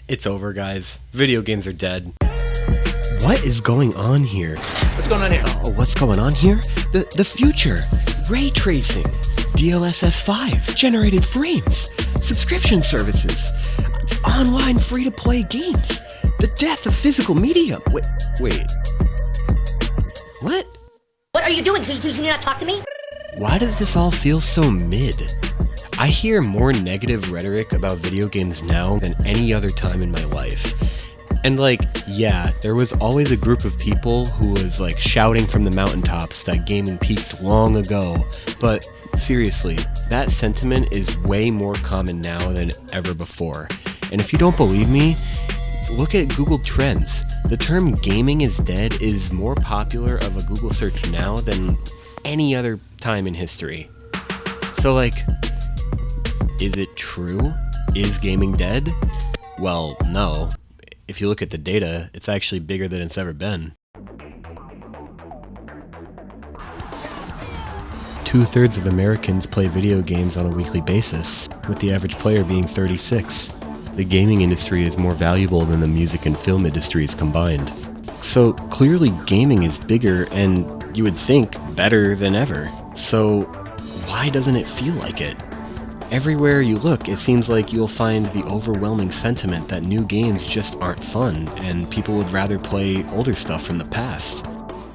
It's over, guys. Video games are dead. What is going on here? What's going on here? Oh, what's going on here? The future. Ray tracing. DLSS 5. Generated frames. Subscription services. Online free-to-play games. The death of physical media. Wait. What? What are you doing? Can you not talk to me? Why does this all feel so mid? I hear more negative rhetoric about video games now than any other time in my life. And yeah, there was always a group of people who was shouting from the mountaintops that gaming peaked long ago. But seriously, that sentiment is way more common now than ever before. And if you don't believe me, look at Google Trends. The term gaming is dead is more popular of a Google search now than any other time in history. So is it true? Is gaming dead? Well, no. If you look at the data, it's actually bigger than it's ever been. 2/3 of Americans play video games on a weekly basis, with the average player being 36. The gaming industry is more valuable than the music and film industries combined. So clearly gaming is bigger and, you would think, better than ever. So why doesn't it feel like it? Everywhere you look, it seems like you'll find the overwhelming sentiment that new games just aren't fun, and people would rather play older stuff from the past.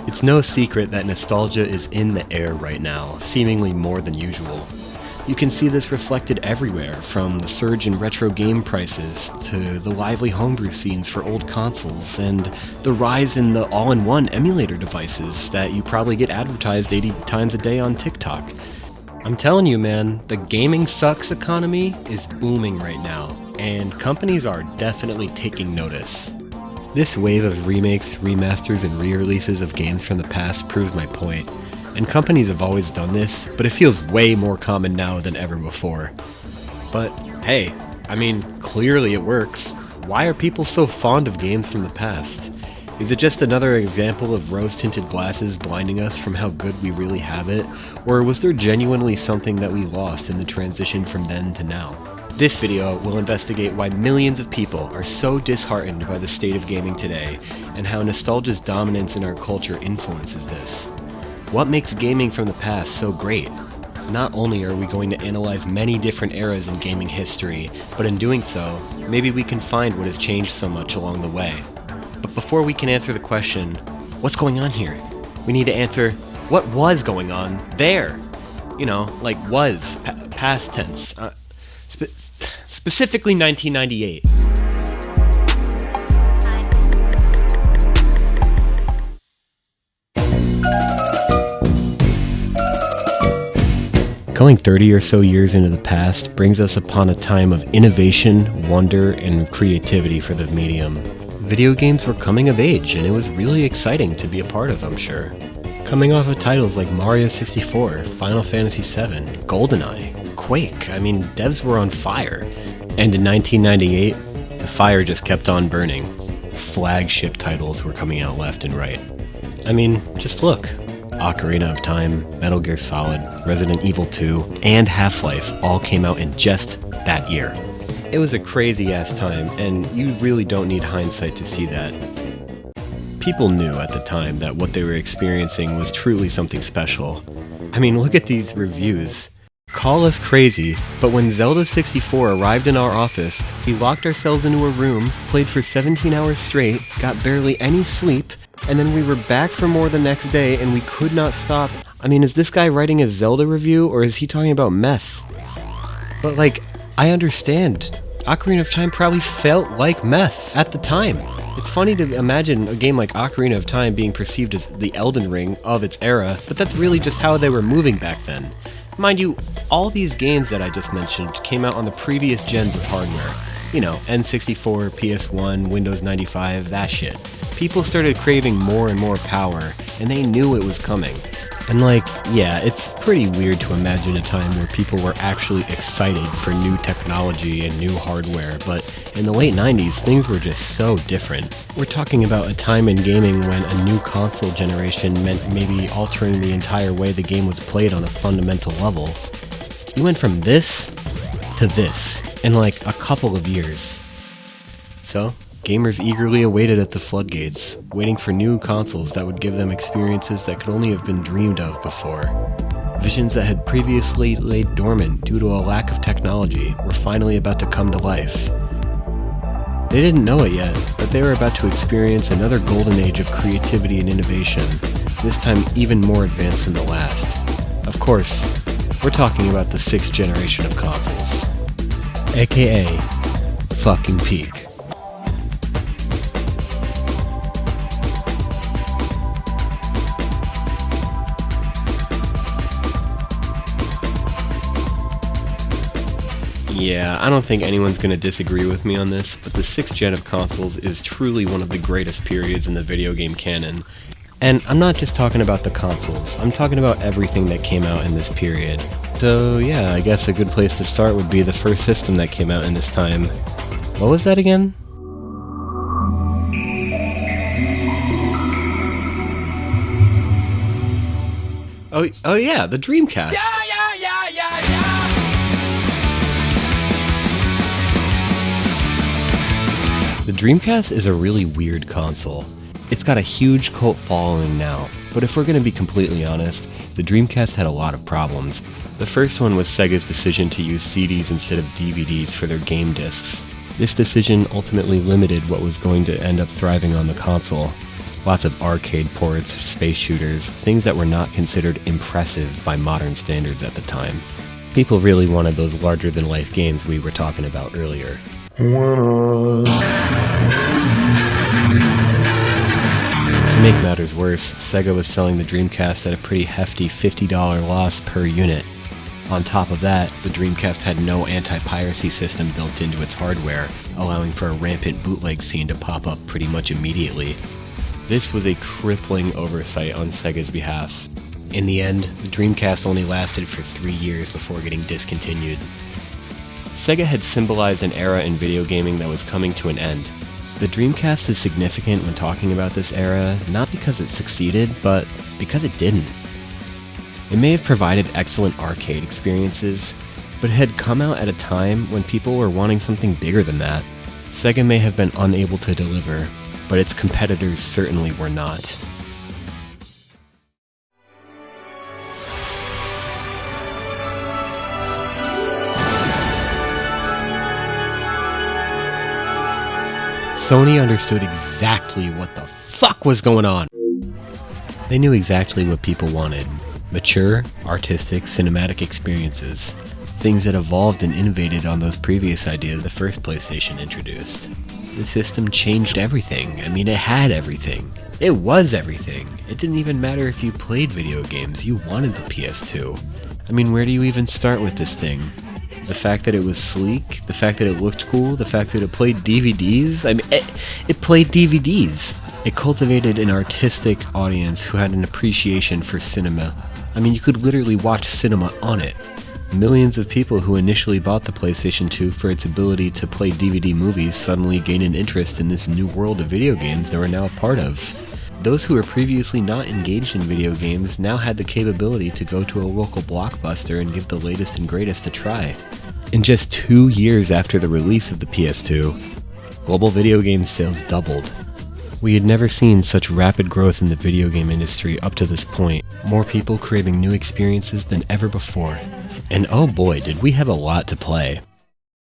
It's no secret that nostalgia is in the air right now, seemingly more than usual. You can see this reflected everywhere, from the surge in retro game prices, to the lively homebrew scenes for old consoles, and the rise in the all-in-one emulator devices that you probably get advertised 80 times a day on TikTok. I'm telling you, man, the gaming sucks economy is booming right now, and companies are definitely taking notice. This wave of remakes, remasters, and re-releases of games from the past proves my point. And companies have always done this, but it feels way more common now than ever before. But hey, clearly it works. Why are people so fond of games from the past? Is it just another example of rose-tinted glasses blinding us from how good we really have it? Or was there genuinely something that we lost in the transition from then to now? This video will investigate why millions of people are so disheartened by the state of gaming today, and how nostalgia's dominance in our culture influences this. What makes gaming from the past so great? Not only are we going to analyze many different eras in gaming history, but in doing so, maybe we can find what has changed so much along the way. But before we can answer the question, what's going on here? We need to answer, what was going on there? Was, past tense. Specifically 1998. Going 30 or so years into the past brings us upon a time of innovation, wonder, and creativity for the medium. Video games were coming of age, and it was really exciting to be a part of, I'm sure. Coming off of titles like Mario 64, Final Fantasy VII, GoldenEye, Quake, devs were on fire. And in 1998, the fire just kept on burning. Flagship titles were coming out left and right. Just look. Ocarina of Time, Metal Gear Solid, Resident Evil 2, and Half-Life all came out in just that year. It was a crazy-ass time, and you really don't need hindsight to see that. People knew at the time that what they were experiencing was truly something special. Look at these reviews. Call us crazy, but when Zelda 64 arrived in our office, we locked ourselves into a room, played for 17 hours straight, got barely any sleep, and then we were back for more the next day, and we could not stop. Is this guy writing a Zelda review, or is he talking about meth? But I understand. Ocarina of Time probably felt like meth at the time. It's funny to imagine a game like Ocarina of Time being perceived as the Elden Ring of its era, but that's really just how they were moving back then. Mind you, all these games that I just mentioned came out on the previous gens of hardware. N64, PS1, Windows 95, that shit. People started craving more and more power, and they knew it was coming. And yeah, it's pretty weird to imagine a time where people were actually excited for new technology and new hardware, but in the late 90s, things were just so different. We're talking about a time in gaming when a new console generation meant maybe altering the entire way the game was played on a fundamental level. You went from this to this in a couple of years. So, gamers eagerly awaited at the floodgates, waiting for new consoles that would give them experiences that could only have been dreamed of before. Visions that had previously laid dormant due to a lack of technology were finally about to come to life. They didn't know it yet, but they were about to experience another golden age of creativity and innovation, this time even more advanced than the last. Of course, we're talking about the 6th generation of consoles, aka fucking peak. Yeah, I don't think anyone's going to disagree with me on this, but the 6th gen of consoles is truly one of the greatest periods in the video game canon. And I'm not just talking about the consoles, I'm talking about everything that came out in this period. So yeah, I guess a good place to start would be the first system that came out in this time. What was that again? Oh yeah, the Dreamcast! Yeah! The Dreamcast is a really weird console. It's got a huge cult following now, but if we're going to be completely honest, the Dreamcast had a lot of problems. The first one was Sega's decision to use CDs instead of DVDs for their game discs. This decision ultimately limited what was going to end up thriving on the console. Lots of arcade ports, space shooters, things that were not considered impressive by modern standards at the time. People really wanted those larger-than-life games we were talking about earlier. To make matters worse, Sega was selling the Dreamcast at a pretty hefty $50 loss per unit. On top of that, the Dreamcast had no anti-piracy system built into its hardware, allowing for a rampant bootleg scene to pop up pretty much immediately. This was a crippling oversight on Sega's behalf. In the end, the Dreamcast only lasted for 3 years before getting discontinued. Sega had symbolized an era in video gaming that was coming to an end. The Dreamcast is significant when talking about this era, not because it succeeded, but because it didn't. It may have provided excellent arcade experiences, but it had come out at a time when people were wanting something bigger than that. Sega may have been unable to deliver, but its competitors certainly were not. Sony understood exactly what the fuck was going on. They knew exactly what people wanted. Mature, artistic, cinematic experiences. Things that evolved and innovated on those previous ideas the first PlayStation introduced. The system changed everything. I mean, it had everything. It was everything. It didn't even matter if you played video games, you wanted the PS2. I mean, where do you even start with this thing? The fact that it was sleek, the fact that it looked cool, the fact that it played DVDs. I mean, it played DVDs. It cultivated an artistic audience who had an appreciation for cinema. I mean, you could literally watch cinema on it. Millions of people who initially bought the PlayStation 2 for its ability to play DVD movies suddenly gained an interest in this new world of video games they were now a part of. Those who were previously not engaged in video games now had the capability to go to a local Blockbuster and give the latest and greatest a try. In just 2 years after the release of the PS2, global video game sales doubled. We had never seen such rapid growth in the video game industry up to this point, more people craving new experiences than ever before. And oh boy, did we have a lot to play.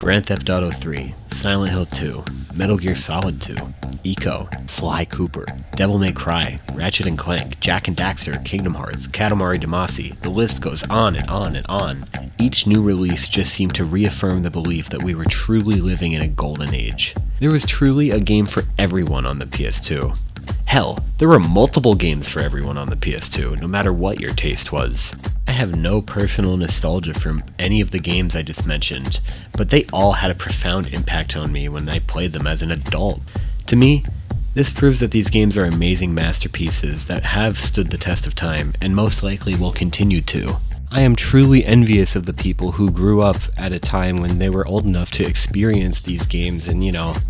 Grand Theft Auto 3, Silent Hill 2, Metal Gear Solid 2, Eco, Sly Cooper, Devil May Cry, Ratchet & Clank, Jak and Daxter, Kingdom Hearts, Katamari Damacy, the list goes on and on and on. Each new release just seemed to reaffirm the belief that we were truly living in a golden age. There was truly a game for everyone on the PS2. Hell, there were multiple games for everyone on the PS2, no matter what your taste was. I have no personal nostalgia from any of the games I just mentioned, but they all had a profound impact on me when I played them as an adult. To me, this proves that these games are amazing masterpieces that have stood the test of time and most likely will continue to. I am truly envious of the people who grew up at a time when they were old enough to experience these games and,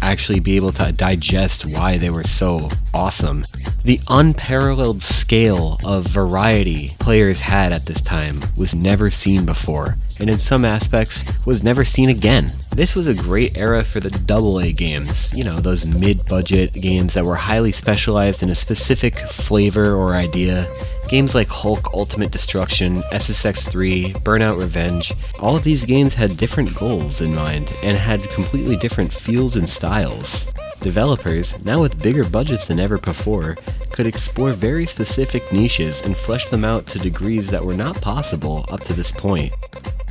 actually be able to digest why they were so awesome. The unparalleled scale of variety players had at this time was never seen before, and in some aspects was never seen again. This was a great era for the AA games, those mid-budget games that were highly specialized in a specific flavor or idea. Games like Hulk Ultimate Destruction, SSX3, Burnout Revenge, all of these games had different goals in mind and had completely different feels and styles. Developers, now with bigger budgets than ever before, could explore very specific niches and flesh them out to degrees that were not possible up to this point.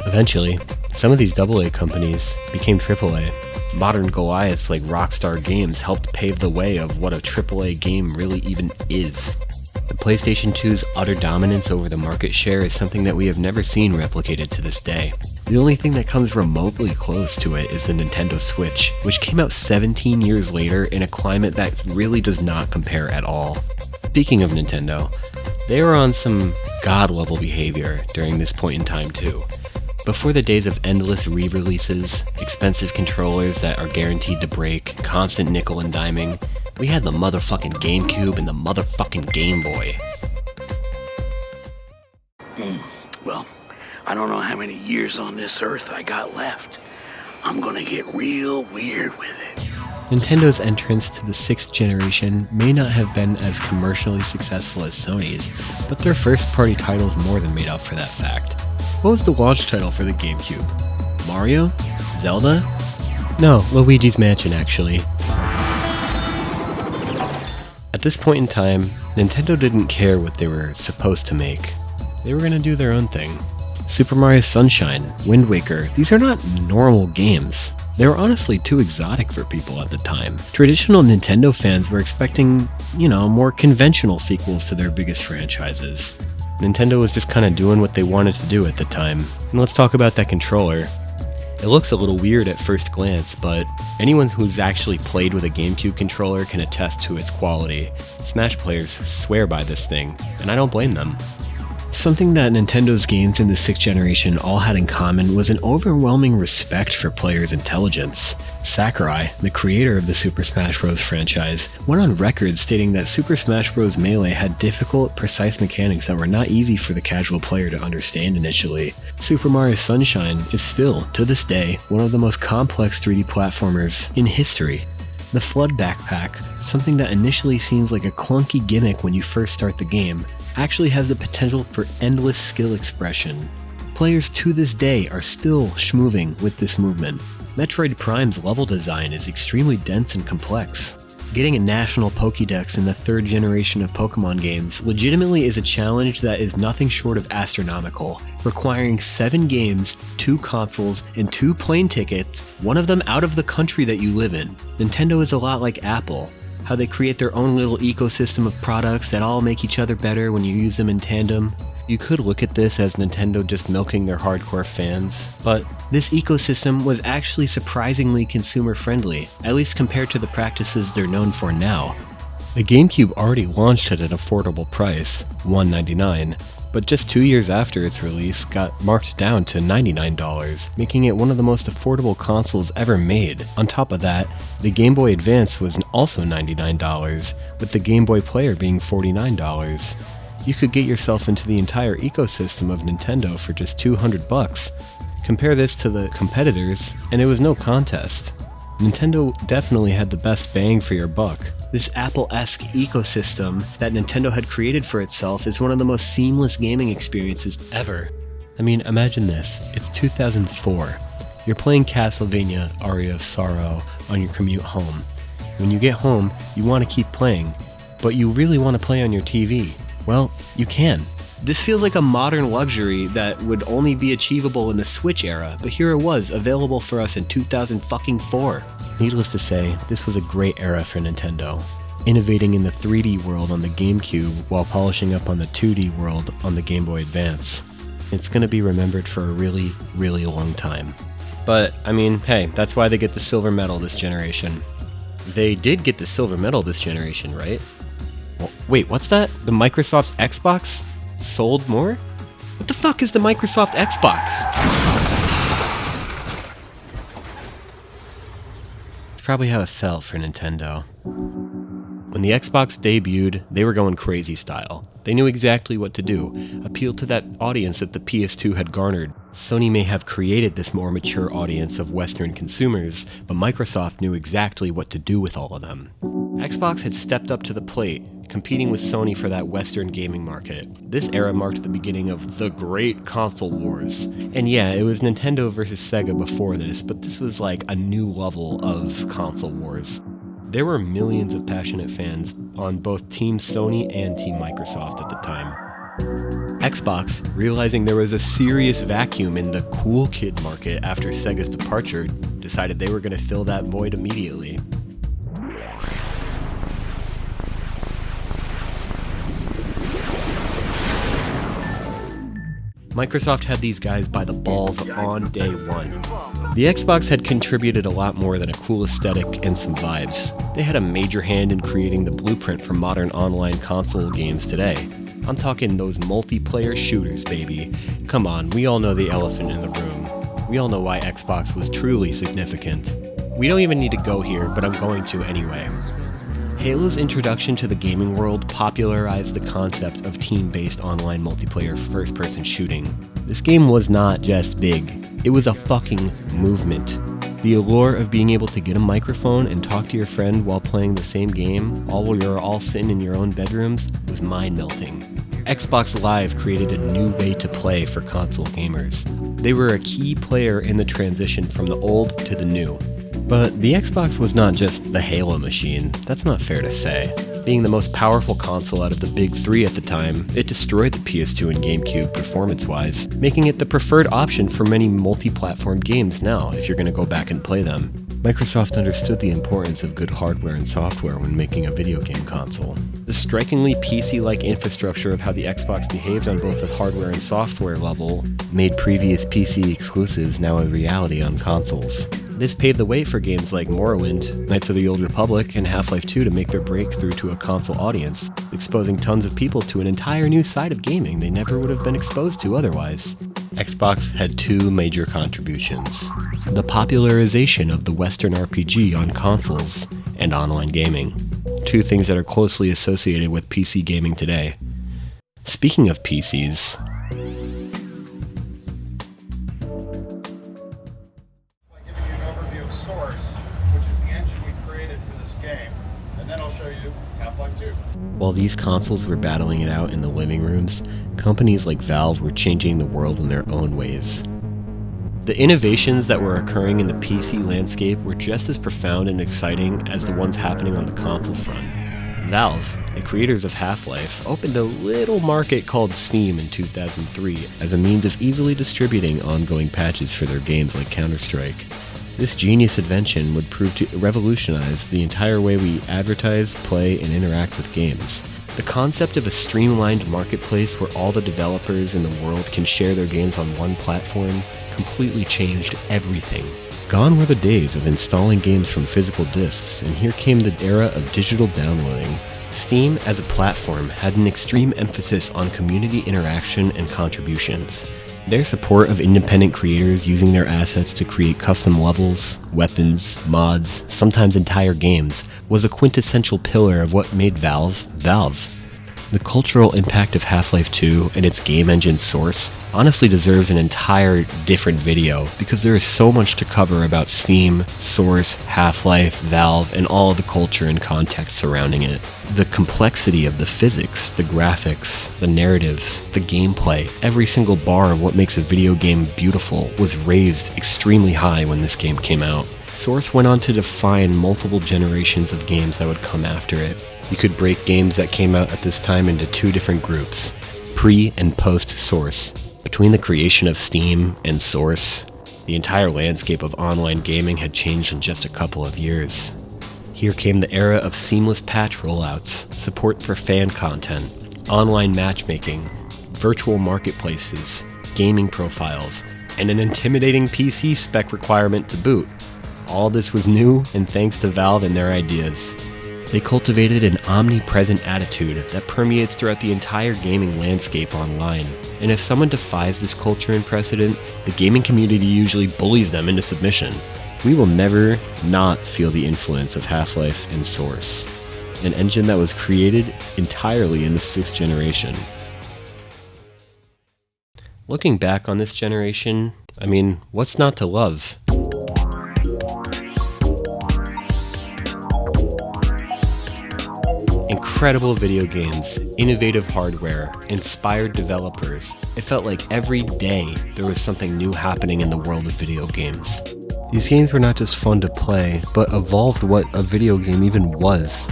Eventually, some of these AA companies became AAA. Modern Goliaths like Rockstar Games helped pave the way of what a AAA game really even is. The PlayStation 2's utter dominance over the market share is something that we have never seen replicated to this day. The only thing that comes remotely close to it is the Nintendo Switch, which came out 17 years later in a climate that really does not compare at all. Speaking of Nintendo, they were on some god-level behavior during this point in time too. Before the days of endless re-releases, expensive controllers that are guaranteed to break, constant nickel and diming, we had the motherfucking GameCube and the motherfucking Game Boy. Well, I don't know how many years on this earth I got left. I'm gonna get real weird with it. Nintendo's entrance to the 6th generation may not have been as commercially successful as Sony's, but their first-party titles more than made up for that fact. What was the launch title for the GameCube? Mario? Zelda? No, Luigi's Mansion actually. At this point in time, Nintendo didn't care what they were supposed to make. They were going to do their own thing. Super Mario Sunshine, Wind Waker, these are not normal games. They were honestly too exotic for people at the time. Traditional Nintendo fans were expecting, more conventional sequels to their biggest franchises. Nintendo was just kind of doing what they wanted to do at the time. And let's talk about that controller. It looks a little weird at first glance, but anyone who's actually played with a GameCube controller can attest to its quality. Smash players swear by this thing, and I don't blame them. Something that Nintendo's games in the 6th generation all had in common was an overwhelming respect for players' intelligence. Sakurai, the creator of the Super Smash Bros. Franchise, went on record stating that Super Smash Bros. Melee had difficult, precise mechanics that were not easy for the casual player to understand initially. Super Mario Sunshine is still, to this day, one of the most complex 3D platformers in history. The Flood Backpack, something that initially seems like a clunky gimmick when you first start the game, actually has the potential for endless skill expression. Players to this day are still schmooving with this movement. Metroid Prime's level design is extremely dense and complex. Getting a national Pokédex in the 3rd generation of Pokemon games legitimately is a challenge that is nothing short of astronomical, requiring 7 games, 2 consoles, and 2 plane tickets, one of them out of the country that you live in. Nintendo is a lot like Apple, how they create their own little ecosystem of products that all make each other better when you use them in tandem. You could look at this as Nintendo just milking their hardcore fans, but this ecosystem was actually surprisingly consumer friendly, at least compared to the practices they're known for now. The GameCube already launched at an affordable price, $199, but just 2 years after its release got marked down to $99, making it one of the most affordable consoles ever made. On top of that, the Game Boy Advance was also $99, with the Game Boy Player being $49. You could get yourself into the entire ecosystem of Nintendo for just $200. Compare this to the competitors, and it was no contest. Nintendo definitely had the best bang for your buck. This Apple-esque ecosystem that Nintendo had created for itself is one of the most seamless gaming experiences ever. I mean, imagine this. It's 2004. You're playing Castlevania Aria of Sorrow on your commute home. When you get home, you want to keep playing, but you really want to play on your TV. Well, you can. This feels like a modern luxury that would only be achievable in the Switch era, but here it was, available for us in 2004. Needless to say, this was a great era for Nintendo, innovating in the 3D world on the GameCube while polishing up on the 2D world on the Game Boy Advance. It's going to be remembered for a really, really long time. But, I mean, hey, that's why they get the silver medal this generation. They did get the silver medal this generation, right? Well, wait, what's that? The Microsoft Xbox sold more? What the fuck is the Microsoft Xbox? It's probably how it felt for Nintendo. When the Xbox debuted, they were going crazy style. They knew exactly what to do, appeal to that audience that the PS2 had garnered. Sony may have created this more mature audience of Western consumers, but Microsoft knew exactly what to do with all of them. Xbox had stepped up to the plate, competing with Sony for that Western gaming market. This era marked the beginning of the Great Console Wars. And yeah, it was Nintendo versus Sega before this, but this was like a new level of console wars. There were millions of passionate fans on both Team Sony and Team Microsoft at the time. Xbox, realizing there was a serious vacuum in the cool kid market after Sega's departure, decided they were going to fill that void immediately. Microsoft had these guys by the balls on day one. The Xbox had contributed a lot more than a cool aesthetic and some vibes. They had a major hand in creating the blueprint for modern online console games today. I'm talking those multiplayer shooters, baby. Come on, we all know the elephant in the room. We all know why Xbox was truly significant. We don't even need to go here, but I'm going to anyway. Halo's introduction to the gaming world popularized the concept of team-based online multiplayer first-person shooting. This game was not just big, it was a fucking movement. The allure of being able to get a microphone and talk to your friend while playing the same game, all while you're all sitting in your own bedrooms, was mind-melting. Xbox Live created a new way to play for console gamers. They were a key player in the transition from the old to the new. But the Xbox was not just the Halo machine, that's not fair to say. Being the most powerful console out of the big three at the time, it destroyed the PS2 and GameCube performance-wise, making it the preferred option for many multi-platform games now if you're going to go back and play them. Microsoft understood the importance of good hardware and software when making a video game console. The strikingly PC-like infrastructure of how the Xbox behaved on both the hardware and software level made previous PC exclusives now a reality on consoles. This paved the way for games like Morrowind, Knights of the Old Republic, and Half-Life 2 to make their breakthrough to a console audience, exposing tons of people to an entire new side of gaming they never would have been exposed to otherwise. Xbox had two major contributions: the popularization of the Western RPG on consoles and online gaming, two things that are closely associated with PC gaming today. Speaking of PCs, Source, which is the engine we created for this game, and then I'll show you Half-Life 2. while these consoles were battling it out in the living rooms, companies like Valve were changing the world in their own ways. The innovations that were occurring in the PC landscape were just as profound and exciting as the ones happening on the console front. Valve, the creators of Half-Life, opened a little market called Steam in 2003 as a means of easily distributing ongoing patches for their games like Counter-Strike. This genius invention would prove to revolutionize the entire way we advertise, play, and interact with games. The concept of a streamlined marketplace where all the developers in the world can share their games on one platform completely changed everything. Gone were the days of installing games from physical discs, and here came the era of digital downloading. Steam, as a platform, had an extreme emphasis on community interaction and contributions. Their support of independent creators using their assets to create custom levels, weapons, mods, sometimes entire games, was a quintessential pillar of what made Valve, Valve. The cultural impact of Half-Life 2 and its game engine Source honestly deserves an entire different video because there is so much to cover about Steam, Source, Half-Life, Valve, and all of the culture and context surrounding it. The complexity of the physics, the graphics, the narratives, the gameplay, every single bar of what makes a video game beautiful was raised extremely high when this game came out. Source went on to define multiple generations of games that would come after it. You could break games that came out at this time into two different groups, pre- and post-Source. Between the creation of Steam and Source, the entire landscape of online gaming had changed in just a couple of years. Here came the era of seamless patch rollouts, support for fan content, online matchmaking, virtual marketplaces, gaming profiles, and an intimidating PC spec requirement to boot. All this was new, and thanks to Valve and their ideas. They cultivated an omnipresent attitude that permeates throughout the entire gaming landscape online. And if someone defies this culture and precedent, the gaming community usually bullies them into submission. We will never not feel the influence of Half-Life and Source, an engine that was created entirely in the 6th generation. Looking back on this generation, I mean, what's not to love? Incredible video games, innovative hardware, inspired developers. It felt like every day there was something new happening in the world of video games. These games were not just fun to play, but evolved what a video game even was.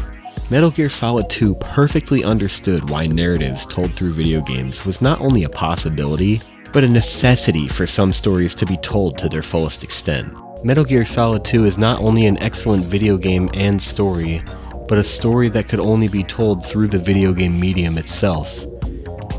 Metal Gear Solid 2 perfectly understood why narratives told through video games was not only a possibility, but a necessity for some stories to be told to their fullest extent. Metal Gear Solid 2 is not only an excellent video game and story, but a story that could only be told through the video game medium itself.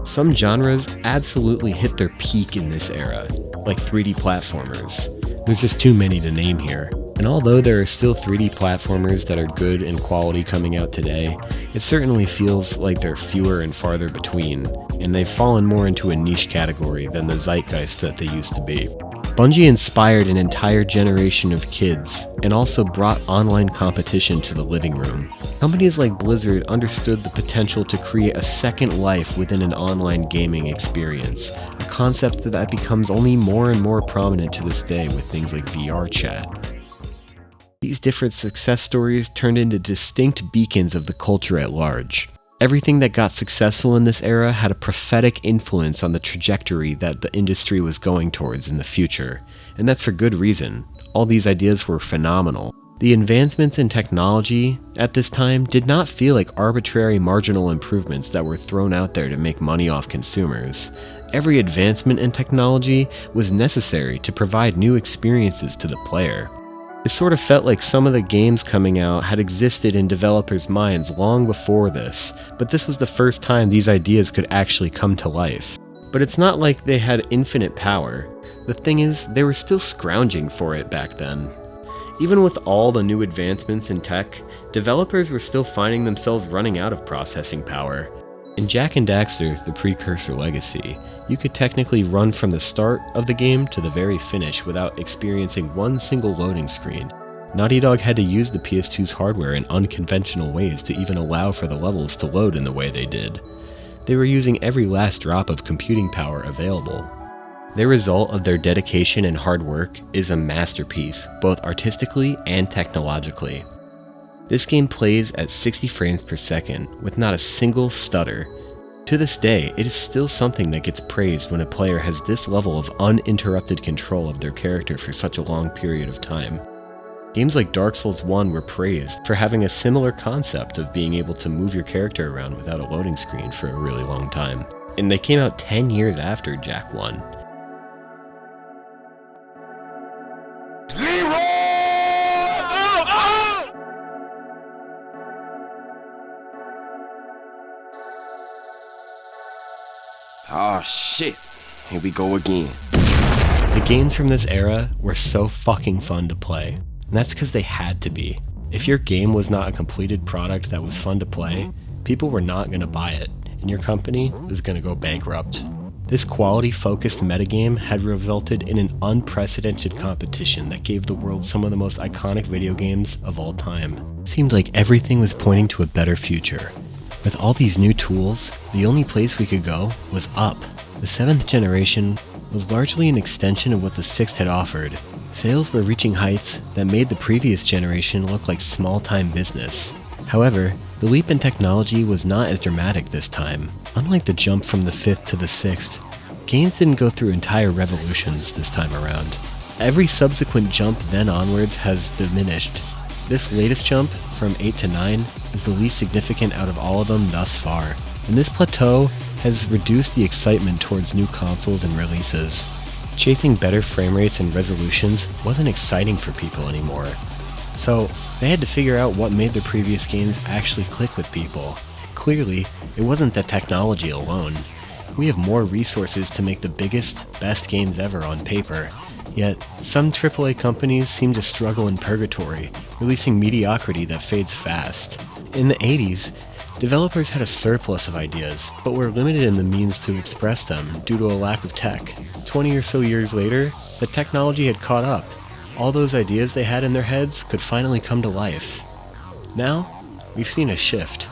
Some genres absolutely hit their peak in this era, like 3D platformers. There's just too many to name here. And although there are still 3D platformers that are good in quality coming out today, it certainly feels like they're fewer and farther between, and they've fallen more into a niche category than the zeitgeist that they used to be. Bungie inspired an entire generation of kids, and also brought online competition to the living room. Companies like Blizzard understood the potential to create a second life within an online gaming experience, a concept that becomes only more and more prominent to this day with things like VR chat. These different success stories turned into distinct beacons of the culture at large. Everything that got successful in this era had a prophetic influence on the trajectory that the industry was going towards in the future, and that's for good reason. All these ideas were phenomenal. The advancements in technology at this time did not feel like arbitrary marginal improvements that were thrown out there to make money off consumers. Every advancement in technology was necessary to provide new experiences to the player. It sort of felt like some of the games coming out had existed in developers' minds long before this, but this was the first time these ideas could actually come to life. But it's not like they had infinite power. The thing is, they were still scrounging for it back then. Even with all the new advancements in tech, developers were still finding themselves running out of processing power. In Jak and Daxter, the precursor legacy, you could technically run from the start of the game to the very finish without experiencing one single loading screen. Naughty Dog had to use the PS2's hardware in unconventional ways to even allow for the levels to load in the way they did. They were using every last drop of computing power available. The result of their dedication and hard work is a masterpiece, both artistically and technologically. This game plays at 60 frames per second with not a single stutter. To this day, it is still something that gets praised when a player has this level of uninterrupted control of their character for such a long period of time. Games like Dark Souls 1 were praised for having a similar concept of being able to move your character around without a loading screen for a really long time. And they came out 10 years after Jak 1. Oh shit, here we go again. The games from this era were so fucking fun to play, and that's because they had to be. If your game was not a completed product that was fun to play, people were not going to buy it, and your company was going to go bankrupt. This quality-focused metagame had resulted in an unprecedented competition that gave the world some of the most iconic video games of all time. It seemed like everything was pointing to a better future. With all these new tools, the only place we could go was up. The 7th generation was largely an extension of what the 6th had offered. Sales were reaching heights that made the previous generation look like small-time business. However, the leap in technology was not as dramatic this time. Unlike the jump from the 5th to the 6th, games didn't go through entire revolutions this time around. Every subsequent jump then onwards has diminished. This latest jump, from 8 to 9, is the least significant out of all of them thus far, and this plateau has reduced the excitement towards new consoles and releases. Chasing better frame rates and resolutions wasn't exciting for people anymore, so they had to figure out what made their previous games actually click with people. Clearly, it wasn't the technology alone. We have more resources to make the biggest, best games ever on paper, Yet, some AAA companies seem to struggle in purgatory, releasing mediocrity that fades fast. In the 80s, developers had a surplus of ideas, but were limited in the means to express them due to a lack of tech. 20 or so years later, the technology had caught up. All those ideas they had in their heads could finally come to life. Now, we've seen a shift.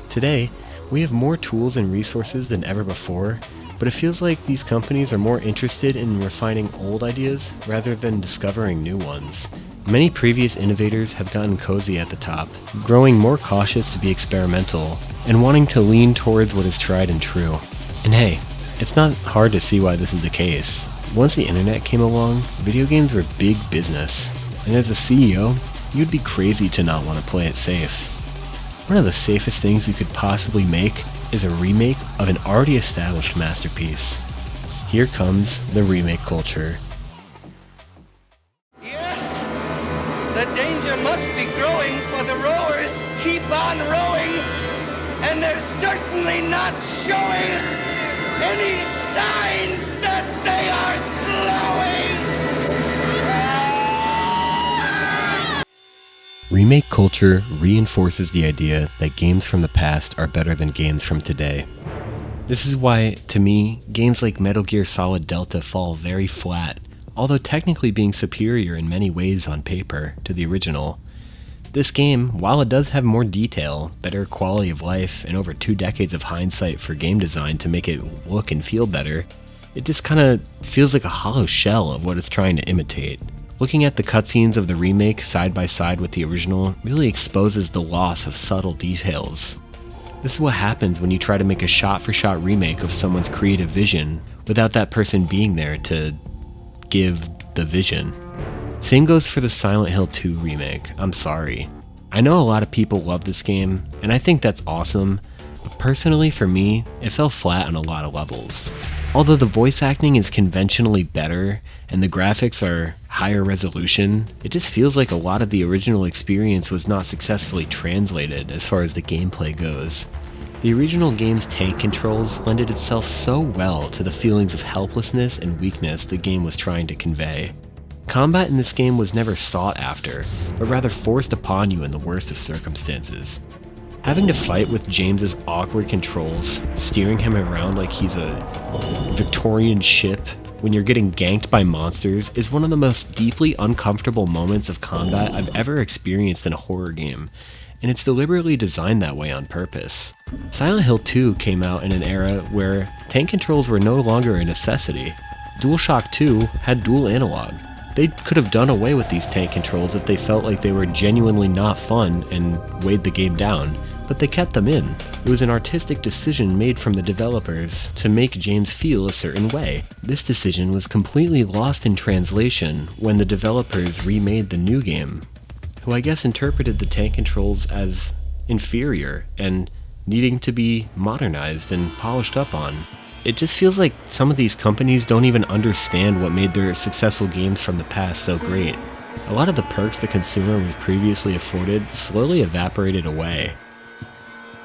Today, we have more tools and resources than ever before, but it feels like these companies are more interested in refining old ideas rather than discovering new ones. Many previous innovators have gotten cozy at the top, growing more cautious to be experimental, and wanting to lean towards what is tried and true. And hey, it's not hard to see why this is the case. Once the internet came along, video games were big business, and as a CEO, you'd be crazy to not want to play it safe. One of the safest things you could possibly make is a remake of an already established masterpiece. Here comes the remake culture. Yes, the danger must be growing, for the rowers keep on rowing, and they're certainly not showing any signs that they are slowing. Remake culture reinforces the idea that games from the past are better than games from today. This is why, to me, games like Metal Gear Solid Delta fall very flat, although technically being superior in many ways on paper to the original. This game, while it does have more detail, better quality of life, and over 2 decades of hindsight for game design to make it look and feel better, it just kinda feels like a hollow shell of what it's trying to imitate. Looking at the cutscenes of the remake side by side with the original really exposes the loss of subtle details. This is what happens when you try to make a shot-for-shot remake of someone's creative vision without that person being there to give the vision. Same goes for the Silent Hill 2 remake. I'm sorry. I know a lot of people love this game, and I think that's awesome, but personally for me, it fell flat on a lot of levels. Although the voice acting is conventionally better and the graphics are higher resolution, it just feels like a lot of the original experience was not successfully translated as far as the gameplay goes. The original game's tank controls lended itself so well to the feelings of helplessness and weakness the game was trying to convey. Combat in this game was never sought after, but rather forced upon you in the worst of circumstances. Having to fight with James's awkward controls, steering him around like he's a Victorian ship when you're getting ganked by monsters, is one of the most deeply uncomfortable moments of combat I've ever experienced in a horror game, and it's deliberately designed that way on purpose. Silent Hill 2 came out in an era where tank controls were no longer a necessity. DualShock 2 had dual analog. They could have done away with these tank controls if they felt like they were genuinely not fun and weighed the game down, but they kept them in. It was an artistic decision made from the developers to make James feel a certain way. This decision was completely lost in translation when the developers remade the new game, who I guess interpreted the tank controls as inferior and needing to be modernized and polished up on. It just feels like some of these companies don't even understand what made their successful games from the past so great. A lot of the perks the consumer was previously afforded slowly evaporated away.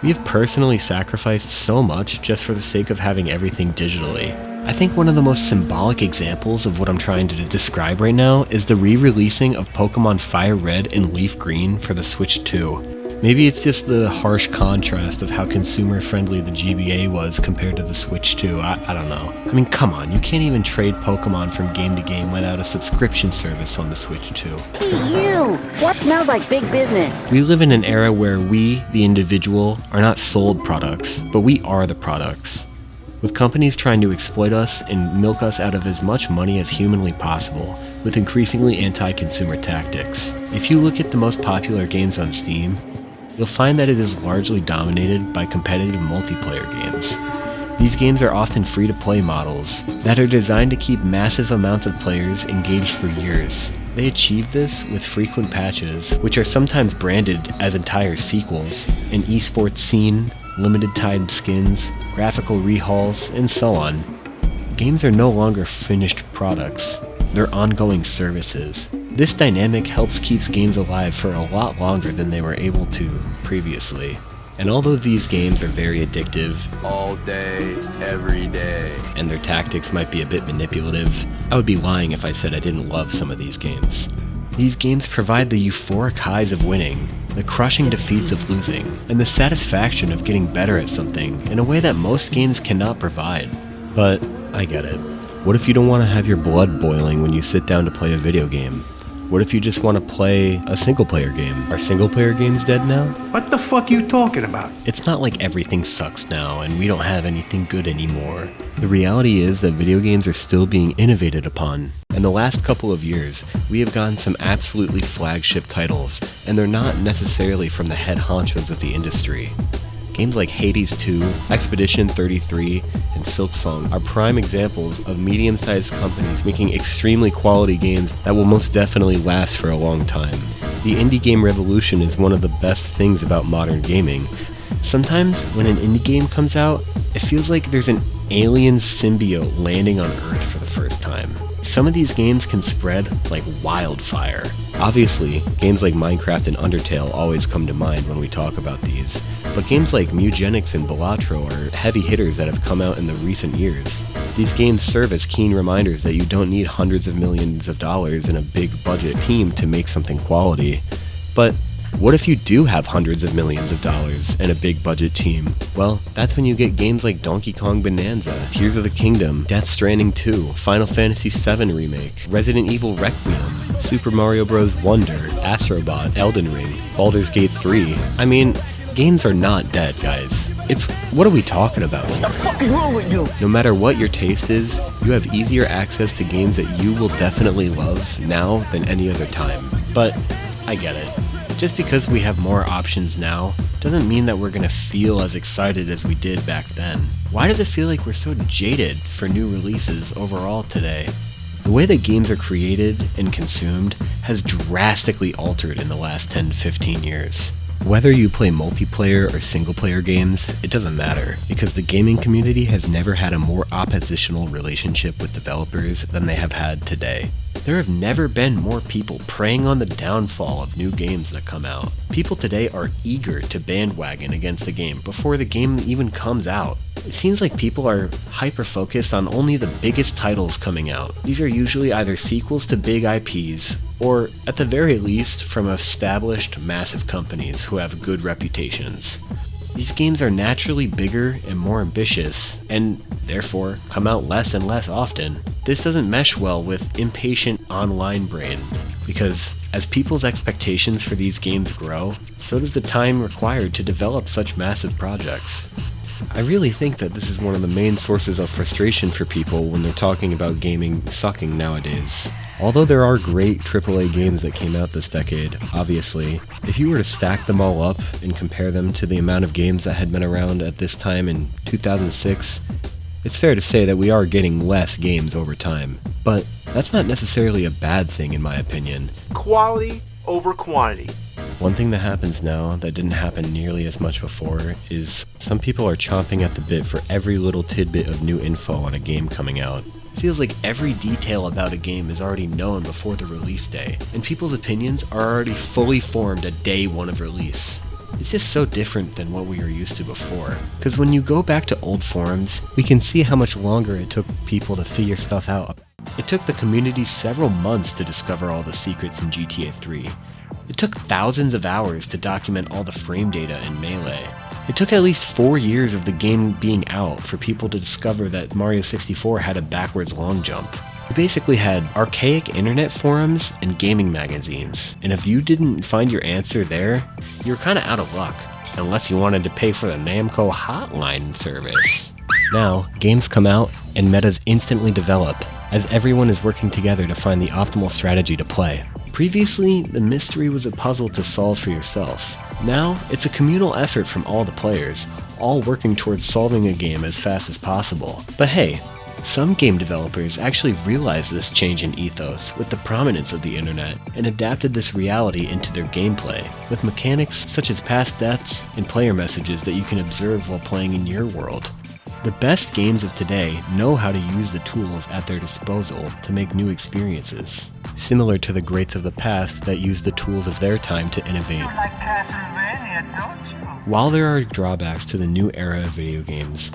We have personally sacrificed so much just for the sake of having everything digitally. I think one of the most symbolic examples of what I'm trying to describe right now is the re-releasing of Pokemon Fire Red and Leaf Green for the Switch 2. Maybe it's just the harsh contrast of how consumer-friendly the GBA was compared to the Switch 2, I don't know. I mean, come on, you can't even trade Pokemon from game to game without a subscription service on the Switch 2. Hey, you! What smells like big business? We live in an era where we, the individual, are not sold products, but we are the products. With companies trying to exploit us and milk us out of as much money as humanly possible, with increasingly anti-consumer tactics. If you look at the most popular games on Steam, you'll find that it is largely dominated by competitive multiplayer games. These games are often free-to-play models that are designed to keep massive amounts of players engaged for years. They achieve this with frequent patches, which are sometimes branded as entire sequels, an esports scene, limited-time skins, graphical rehauls, and so on. Games are no longer finished products, they're ongoing services. This dynamic helps keep games alive for a lot longer than they were able to previously. And although these games are very addictive, All day, every day. and their tactics might be a bit manipulative, I would be lying if I said I didn't love some of these games. These games provide the euphoric highs of winning, the crushing defeats of losing, and the satisfaction of getting better at something in a way that most games cannot provide. But I get it. What if you don't want to have your blood boiling when you sit down to play a video game? What if you just want to play a single-player game? Are single-player games dead now? What the fuck you talking about? It's not like everything sucks now and we don't have anything good anymore. The reality is that video games are still being innovated upon. In the last couple of years, we have gotten some absolutely flagship titles, and they're not necessarily from the head honchos of the industry. Games like Hades 2, Expedition 33, and Silksong are prime examples of medium-sized companies making extremely quality games that will most definitely last for a long time. The indie game revolution is one of the best things about modern gaming. Sometimes, when an indie game comes out, it feels like there's an alien symbiote landing on Earth for the first time. Some of these games can spread like wildfire. Obviously, games like Minecraft and Undertale always come to mind when we talk about these, but games like Mugenics and Balatro are heavy hitters that have come out in the recent years. These games serve as keen reminders that you don't need hundreds of millions of dollars and a big budget team to make something quality. But what if you do have hundreds of millions of dollars and a big budget team? Well, that's when you get games like Donkey Kong Bonanza, Tears of the Kingdom, Death Stranding 2, Final Fantasy VII Remake, Resident Evil Requiem, Super Mario Bros. Wonder, Astrobot, Elden Ring, Baldur's Gate 3. I mean, games are not dead, guys. What are we talking about here? What the fuck is wrong with you? No matter what your taste is, you have easier access to games that you will definitely love now than any other time. But I get it. Just because we have more options now doesn't mean that we're gonna feel as excited as we did back then. Why does it feel like we're so jaded for new releases overall today? The way that games are created and consumed has drastically altered in the last 10 to 15 years. Whether you play multiplayer or single-player games, it doesn't matter, because the gaming community has never had a more oppositional relationship with developers than they have had today. There have never been more people preying on the downfall of new games that come out. People today are eager to bandwagon against the game before the game even comes out. It seems like people are hyper-focused on only the biggest titles coming out. These are usually either sequels to big IPs, or at the very least from established massive companies who have good reputations. These games are naturally bigger and more ambitious, and therefore come out less and less often. This doesn't mesh well with impatient online brain, because as people's expectations for these games grow, so does the time required to develop such massive projects. I really think that this is one of the main sources of frustration for people when they're talking about gaming sucking nowadays. Although there are great AAA games that came out this decade, obviously, if you were to stack them all up and compare them to the amount of games that had been around at this time in 2006, it's fair to say that we are getting less games over time. But that's not necessarily a bad thing in my opinion. Quality over quantity. One thing that happens now that didn't happen nearly as much before is some people are chomping at the bit for every little tidbit of new info on a game coming out. It feels like every detail about a game is already known before the release day, and people's opinions are already fully formed at day one of release. It's just so different than what we were used to before. Because when you go back to old forums, we can see how much longer it took people to figure stuff out. It took the community several months to discover all the secrets in GTA 3. It took thousands of hours to document all the frame data in Melee. It took at least 4 years of the game being out for people to discover that Mario 64 had a backwards long jump. We basically had archaic internet forums and gaming magazines, and if you didn't find your answer there, you were kinda out of luck, unless you wanted to pay for the Namco hotline service. Now, games come out and metas instantly develop, as everyone is working together to find the optimal strategy to play. Previously, the mystery was a puzzle to solve for yourself. Now, it's a communal effort from all the players, all working towards solving a game as fast as possible. But hey, some game developers actually realized this change in ethos with the prominence of the internet and adapted this reality into their gameplay, with mechanics such as past deaths and player messages that you can observe while playing in your world. The best games of today know how to use the tools at their disposal to make new experiences, similar to the greats of the past that used the tools of their time to innovate. You like Castlevania, don't you? While there are drawbacks to the new era of video games,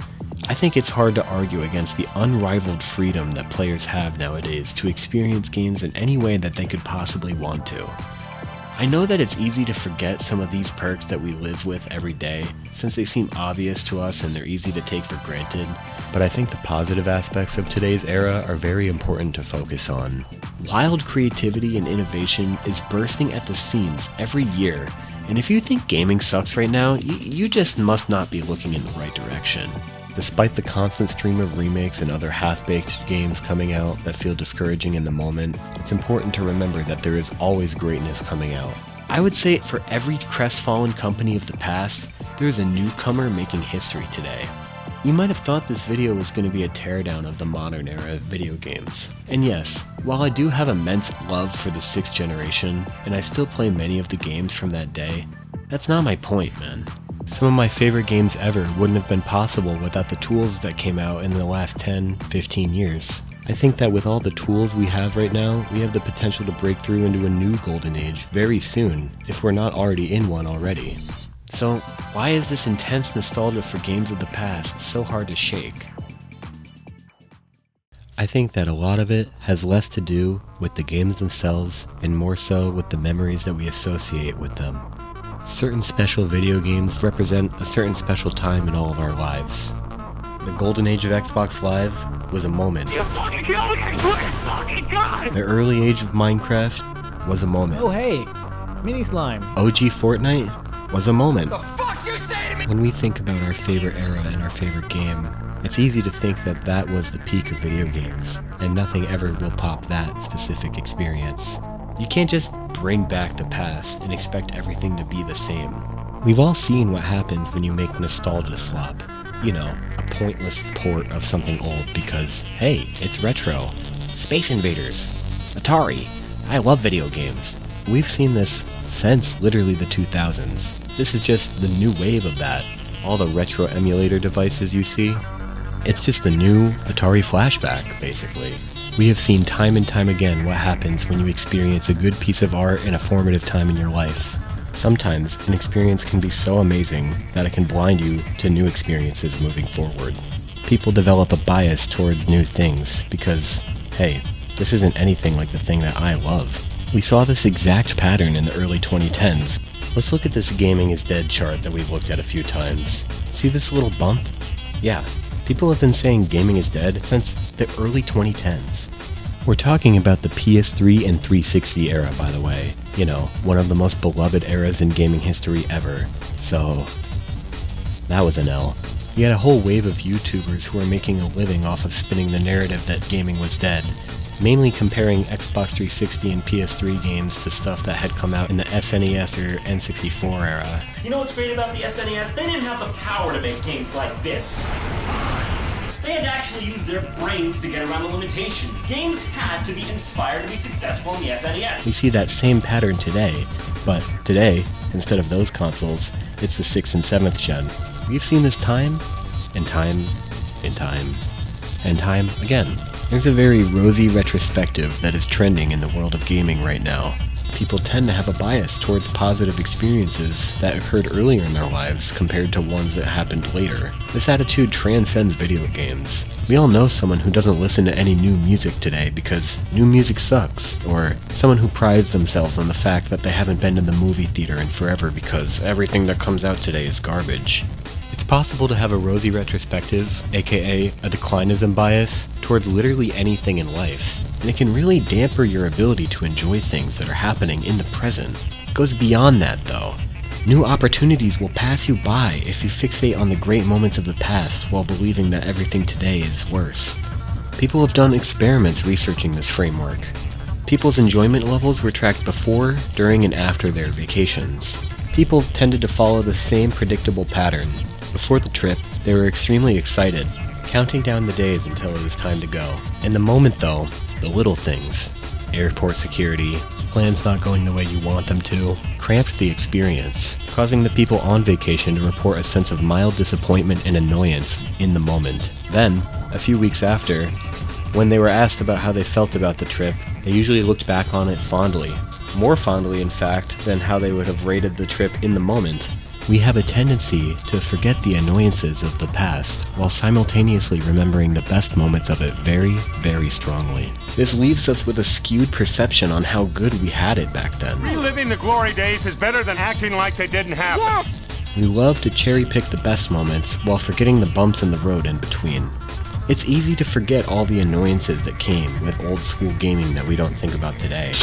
I think it's hard to argue against the unrivaled freedom that players have nowadays to experience games in any way that they could possibly want to. I know that it's easy to forget some of these perks that we live with every day, since they seem obvious to us and they're easy to take for granted, but I think the positive aspects of today's era are very important to focus on. Wild creativity and innovation is bursting at the seams every year, and if you think gaming sucks right now, you just must not be looking in the right direction. Despite the constant stream of remakes and other half-baked games coming out that feel discouraging in the moment, it's important to remember that there is always greatness coming out. I would say for every crestfallen company of the past, there's a newcomer making history today. You might have thought this video was going to be a teardown of the modern era of video games. And yes, while I do have immense love for the 6th generation, and I still play many of the games from that day, that's not my point, man. Some of my favorite games ever wouldn't have been possible without the tools that came out in the last 10, 15 years. I think that with all the tools we have right now, we have the potential to break through into a new golden age very soon, if we're not already in one already. So, why is this intense nostalgia for games of the past so hard to shake? I think that a lot of it has less to do with the games themselves and more so with the memories that we associate with them. Certain special video games represent a certain special time in all of our lives. The golden age of Xbox Live was a moment. The early age of Minecraft was a moment. Oh hey, mini slime. OG Fortnite was a moment. The fuck you say to me? When we think about our favorite era and our favorite game, it's easy to think that that was the peak of video games, and nothing ever will top that specific experience. You can't just bring back the past and expect everything to be the same. We've all seen what happens when you make nostalgia slop. You know, a pointless port of something old because, hey, it's retro. Space Invaders. Atari. I love video games. We've seen this since literally the 2000s. This is just the new wave of that. All the retro emulator devices you see, it's just the new Atari flashback, basically. We have seen time and time again what happens when you experience a good piece of art in a formative time in your life. Sometimes an experience can be so amazing that it can blind you to new experiences moving forward. People develop a bias towards new things because, hey, this isn't anything like the thing that I love. We saw this exact pattern in the early 2010s. Let's look at this gaming is dead chart that we've looked at a few times. See this little bump? Yeah, people have been saying gaming is dead since the early 2010s. We're talking about the PS3 and 360 era, by the way. You know, one of the most beloved eras in gaming history ever. So, that was an L. You had a whole wave of YouTubers who were making a living off of spinning the narrative that gaming was dead, mainly comparing Xbox 360 and PS3 games to stuff that had come out in the SNES or N64 era. You know what's great about the SNES? They didn't have the power to make games like this. They had to actually use their brains to get around the limitations. Games had to be inspired to be successful in the SNES. We see that same pattern today, but today, instead of those consoles, it's the 6th and 7th gen. We've seen this time, and time, and time, and time again. There's a very rosy retrospective that is trending in the world of gaming right now. People tend to have a bias towards positive experiences that occurred earlier in their lives compared to ones that happened later. This attitude transcends video games. We all know someone who doesn't listen to any new music today because new music sucks, or someone who prides themselves on the fact that they haven't been to the movie theater in forever because everything that comes out today is garbage. It's possible to have a rosy retrospective, aka a declinism bias, towards literally anything in life, and it can really damper your ability to enjoy things that are happening in the present. It goes beyond that though. New opportunities will pass you by if you fixate on the great moments of the past while believing that everything today is worse. People have done experiments researching this framework. People's enjoyment levels were tracked before, during, and after their vacations. People tended to follow the same predictable pattern. Before the trip, they were extremely excited, counting down the days until it was time to go. In the moment though, the little things, airport security, plans not going the way you want them to, cramped the experience, causing the people on vacation to report a sense of mild disappointment and annoyance in the moment. Then, a few weeks after, when they were asked about how they felt about the trip, they usually looked back on it fondly. More fondly, in fact, than how they would have rated the trip in the moment. We have a tendency to forget the annoyances of the past while simultaneously remembering the best moments of it very, very strongly. This leaves us with a skewed perception on how good we had it back then. Reliving the glory days is better than acting like they didn't happen. Yes! We love to cherry pick the best moments while forgetting the bumps in the road in between. It's easy to forget all the annoyances that came with old school gaming that we don't think about today.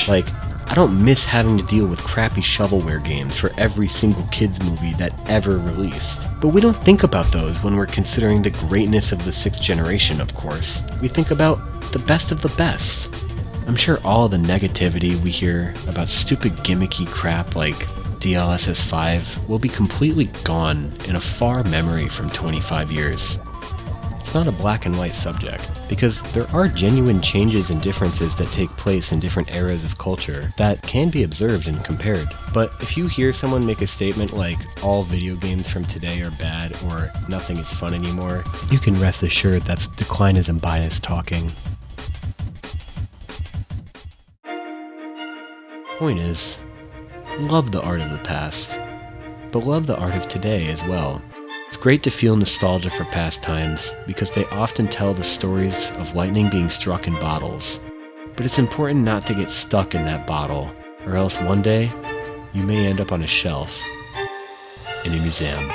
Like, I don't miss having to deal with crappy shovelware games for every single kids movie that ever released. But we don't think about those when we're considering the greatness of the 6th generation, of course. We think about the best of the best. I'm sure all the negativity we hear about stupid gimmicky crap like DLSS 5 will be completely gone in a far memory from 25 years. It's not a black and white subject, because there are genuine changes and differences that take place in different eras of culture that can be observed and compared. But if you hear someone make a statement like, all video games from today are bad, or nothing is fun anymore, you can rest assured that's declinism bias talking. Point is, love the art of the past, but love the art of today as well. It's great to feel nostalgia for past times because they often tell the stories of lightning being struck in bottles. But it's important not to get stuck in that bottle, or else one day you may end up on a shelf in a museum.